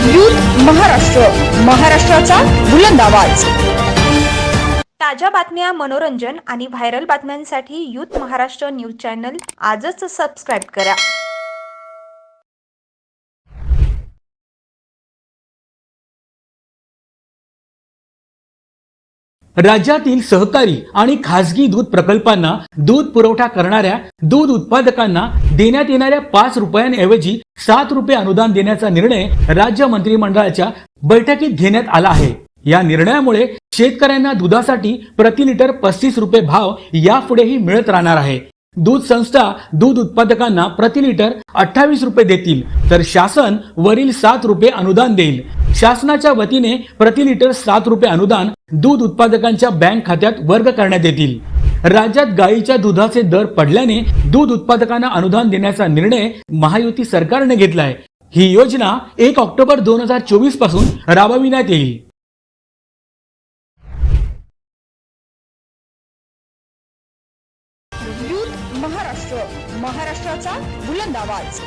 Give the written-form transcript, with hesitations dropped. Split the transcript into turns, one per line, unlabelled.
Youth Maharashtra, महाराष्ट्राचा बुलंद आवाज।
ताज्या बातम्या, मनोरंजन आणि व्हायरल बातम्यांसाठी यूथ महाराष्ट्र न्यूज चॅनल आजच सबस्क्राइब करा।
राज्यातील सहकारी आणि खासगी दूध प्रकल्पांना दूध पुरवठा करणाऱ्या दूध उत्पादकांना देण्यात येणाऱ्या 5 रुपयांऐवजी 7 रुपये अनुदान देण्याचा निर्णय राज्य मंत्रिमंडळाच्या बैठकीत घेण्यात आला आहे। या निर्णयामुळे शेतकऱ्यांना दुधासाठी प्रति लिटर 35 रुपये भाव यापुढेही मिळत राहणार आहे। दूध संस्था दूध उत्पादकांना प्रति लिटर 28 रुपये देतील, तर शासन वरील 7 रुपये अनुदान देईल। शासनाच्या वतीने प्रति लिटर 7 रुपये अनुदान दूध उत्पादकांच्या बँक खात्यात वर्ग करण्यात येतील। राज्यात गाईच्या दुधाचे दर पडल्याने दूध उत्पादकांना अनुदान देण्याचा निर्णय महायुती सरकारने घेतलाय। ही योजना 1 ऑक्टोबर 2024 पासून राबविण्यात येईल।
यूथ महाराष्ट्र, महाराष्ट्राचा बुलंद आवाज।